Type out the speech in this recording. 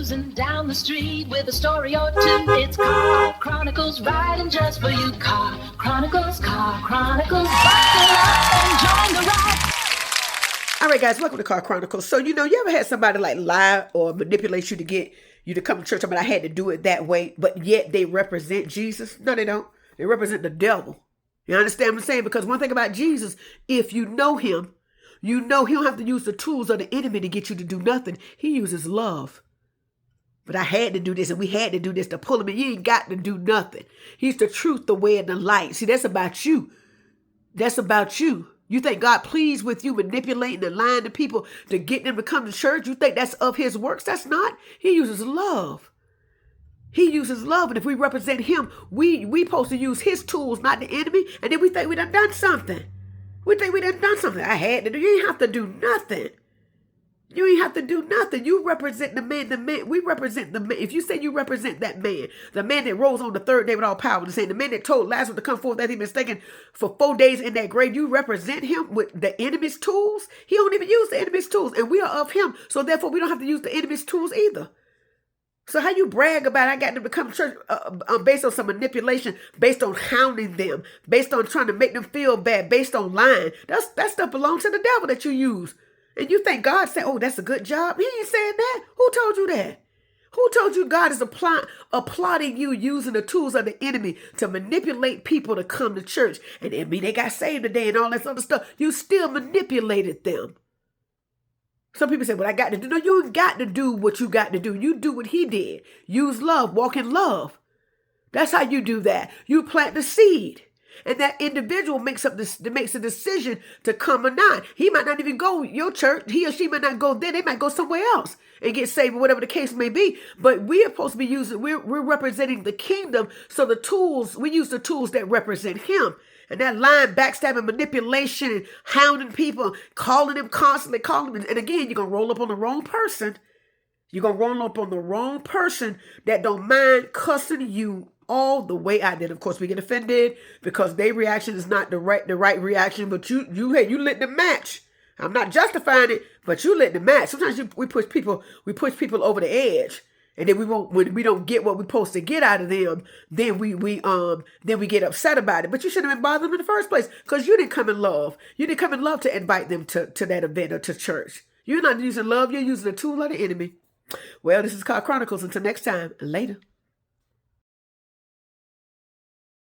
Cruising down the street with a story or two. It's Car Chronicles, riding just for you. Car Chronicles, buckle up and join the ride. All right, guys, welcome to Car Chronicles. So, you ever had somebody like lie or manipulate you to get you to come to church? I mean, I had to do it that way, but yet they represent Jesus? No, they don't. They represent the devil. You understand what I'm saying? Because one thing about Jesus, if you know him, you know he don't have to use the tools of the enemy to get you to do nothing. He uses love. But I had to do this, and we had to do this to pull him in. You ain't got to do nothing. He's the truth, the way, and the light. See, that's about you. That's about you. You think God pleased with you manipulating and lying to people to get them to come to church? You think that's of his works? That's not. He uses love. He uses love. And if we represent him, we supposed to use his tools, not the enemy. And then we think we done something. We think we done something. I had to do. You ain't have to do nothing. You ain't have to do nothing. You represent the man. We represent the man. If you say you represent that man, the man that rose on the third day with all power, the man that told Lazarus to come forth that he'd been staying for 4 days in that grave, you represent him with the enemy's tools. He don't even use the enemy's tools, and we are of him. So therefore, we don't have to use the enemy's tools either. So how you brag about I got them to come to church based on some manipulation, based on hounding them, based on trying to make them feel bad, based on lying? That stuff belongs to the devil that you use. And you think God said, oh, that's a good job? He ain't saying that. Who told you that? Who told you God is applauding you using the tools of the enemy to manipulate people to come to church? And I mean, they got saved today and all that other stuff. You still manipulated them. Some people say, well, I got to do. No, you ain't got to do what you got to do. You do what he did. Use love. Walk in love. That's how you do that. You plant the seed. And that individual makes a decision to come or not. He might not even go your church. He or she might not go there. They might go somewhere else and get saved, or whatever the case may be. But we are supposed to be using, we're representing the kingdom. So the tools, we use the tools that represent him. And that lying, backstabbing, manipulation, and hounding people, calling them constantly, calling them. And again, you're going to roll up on the wrong person. You're going to roll up on the wrong person that don't mind cussing you all the way out there. Of course, we get offended because their reaction is not the right reaction. But you lit the match. I'm not justifying it, but you lit the match. Sometimes we push people over the edge, and then when we don't get what we're supposed to get out of them, then we get upset about it. But you shouldn't have been bothering them in the first place because you didn't come in love. You didn't come in love to invite them to that event or to church. You're not using love. You're using the tool of the enemy. Well, this is Car Chronicles. Until next time, later.